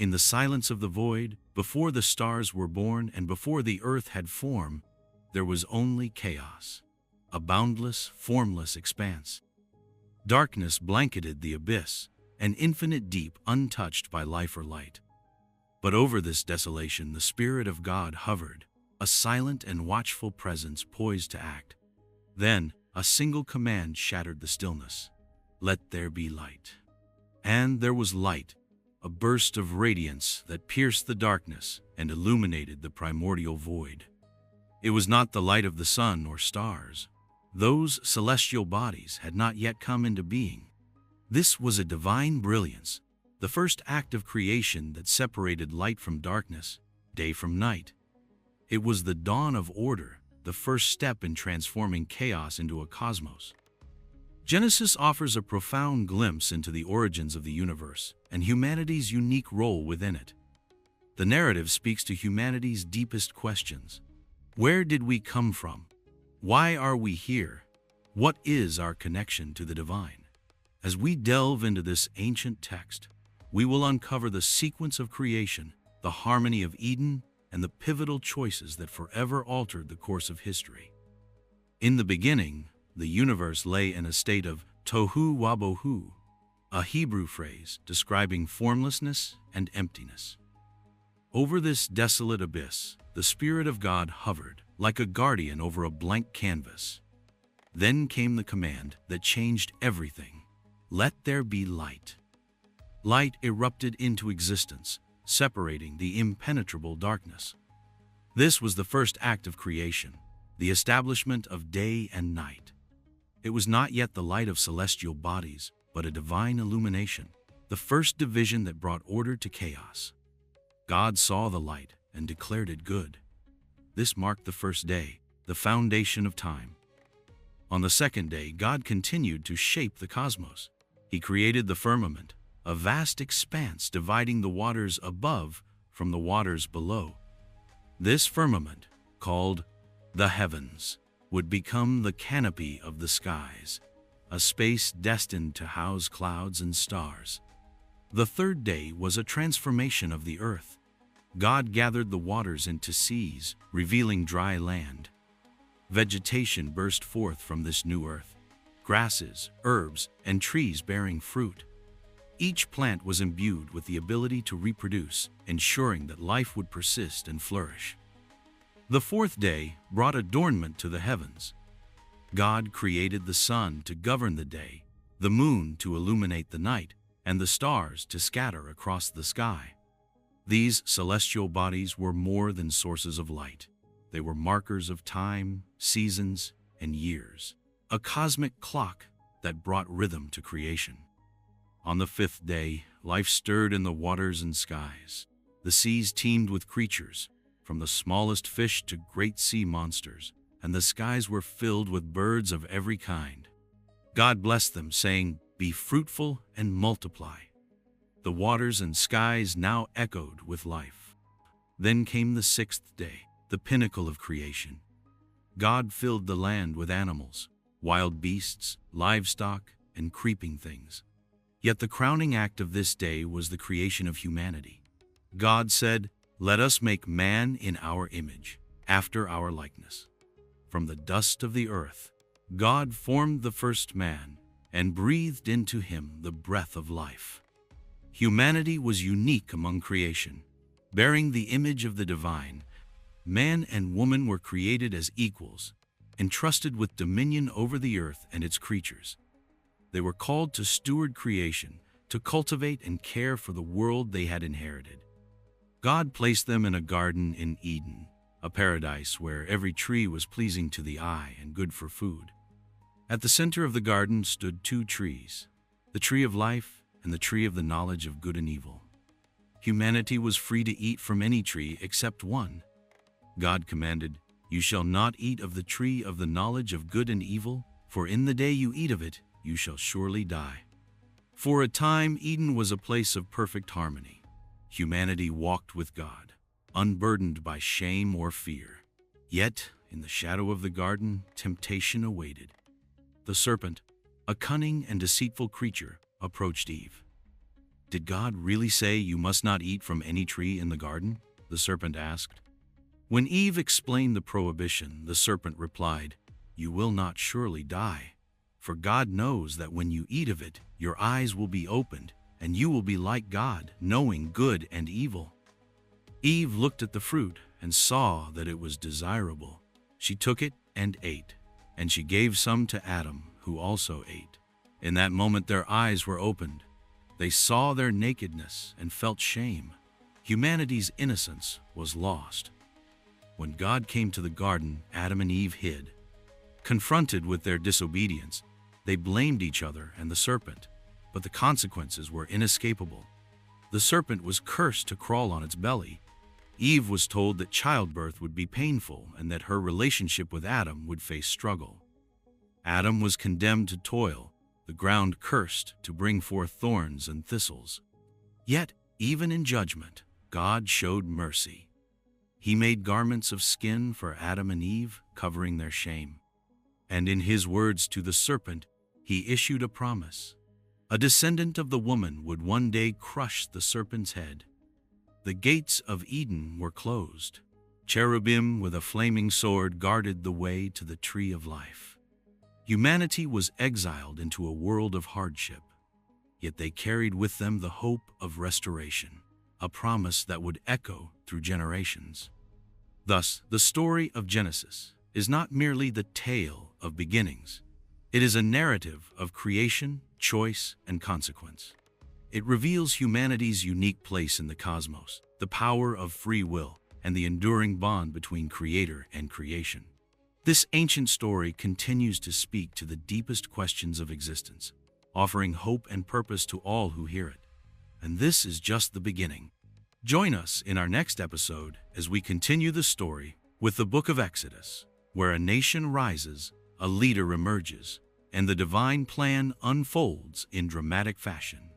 In the silence of the void, before the stars were born and before the earth had form, there was only chaos, a boundless, formless expanse. Darkness blanketed the abyss, an infinite deep untouched by life or light. But over this desolation the Spirit of God hovered, a silent and watchful presence poised to act. Then, a single command shattered the stillness. Let there be light. And there was light, a burst of radiance that pierced the darkness and illuminated the primordial void. It was not the light of the sun or stars. Those celestial bodies had not yet come into being. This was a divine brilliance, the first act of creation that separated light from darkness, day from night. It was the dawn of order, the first step in transforming chaos into a cosmos. Genesis offers a profound glimpse into the origins of the universe and humanity's unique role within it. The narrative speaks to humanity's deepest questions. Where did we come from? Why are we here? What is our connection to the divine? As we delve into this ancient text, we will uncover the sequence of creation, the harmony of Eden, and the pivotal choices that forever altered the course of history. In the beginning, the universe lay in a state of tohu wabohu, a Hebrew phrase describing formlessness and emptiness. Over this desolate abyss, the Spirit of God hovered, like a guardian over a blank canvas. Then came the command that changed everything. Let there be light. Light erupted into existence, separating the impenetrable darkness. This was the first act of creation, the establishment of day and night. It was not yet the light of celestial bodies, but a divine illumination, the first division that brought order to chaos. God saw the light and declared it good. This marked the first day, the foundation of time. On the second day, God continued to shape the cosmos. He created the firmament, a vast expanse dividing the waters above from the waters below. This firmament, called the heavens, would become the canopy of the skies, a space destined to house clouds and stars. The third day was a transformation of the earth. God gathered the waters into seas, revealing dry land. Vegetation burst forth from this new earth, grasses, herbs, and trees bearing fruit. Each plant was imbued with the ability to reproduce, ensuring that life would persist and flourish. The fourth day brought adornment to the heavens. God created the sun to govern the day, the moon to illuminate the night, and the stars to scatter across the sky. These celestial bodies were more than sources of light. They were markers of time, seasons, and years, a cosmic clock that brought rhythm to creation. On the fifth day, life stirred in the waters and skies. The seas teemed with creatures, from the smallest fish to great sea monsters, and the skies were filled with birds of every kind. God blessed them, saying, "Be fruitful and multiply." The waters and skies now echoed with life. Then came the sixth day, the pinnacle of creation. God filled the land with animals, wild beasts, livestock, and creeping things. Yet the crowning act of this day was the creation of humanity. God said, "Let us make man in our image, after our likeness." From the dust of the earth, God formed the first man and breathed into him the breath of life. Humanity was unique among creation. Bearing the image of the divine, man and woman were created as equals, entrusted with dominion over the earth and its creatures. They were called to steward creation, to cultivate and care for the world they had inherited. God placed them in a garden in Eden, a paradise where every tree was pleasing to the eye and good for food. At the center of the garden stood two trees, the tree of life and the tree of the knowledge of good and evil. Humanity was free to eat from any tree except one. God commanded, "You shall not eat of the tree of the knowledge of good and evil, for in the day you eat of it, you shall surely die." For a time, Eden was a place of perfect harmony. Humanity walked with God, unburdened by shame or fear. Yet, in the shadow of the garden, temptation awaited. The serpent, a cunning and deceitful creature, approached Eve. "Did God really say you must not eat from any tree in the garden?" the serpent asked. When Eve explained the prohibition, the serpent replied, "You will not surely die, for God knows that when you eat of it, your eyes will be opened, and you will be like God, knowing good and evil." Eve looked at the fruit and saw that it was desirable. She took it and ate, and she gave some to Adam, who also ate. In that moment their eyes were opened. They saw their nakedness and felt shame. Humanity's innocence was lost. When God came to the garden, Adam and Eve hid. Confronted with their disobedience, they blamed each other and the serpent, but the consequences were inescapable. The serpent was cursed to crawl on its belly. Eve was told that childbirth would be painful and that her relationship with Adam would face struggle. Adam was condemned to toil, the ground cursed to bring forth thorns and thistles. Yet, even in judgment, God showed mercy. He made garments of skin for Adam and Eve, covering their shame. And in his words to the serpent, he issued a promise. A descendant of the woman would one day crush the serpent's head. The gates of Eden were closed. Cherubim with a flaming sword guarded the way to the tree of life. Humanity was exiled into a world of hardship, yet they carried with them the hope of restoration, a promise that would echo through generations. Thus, the story of Genesis is not merely the tale of beginnings. It is a narrative of creation, choice, and consequence. It reveals humanity's unique place in the cosmos, the power of free will, and the enduring bond between creator and creation. This ancient story continues to speak to the deepest questions of existence, offering hope and purpose to all who hear it. And this is just the beginning. Join us in our next episode as we continue the story with the Book of Exodus, where a nation rises, a leader emerges, and the divine plan unfolds in dramatic fashion.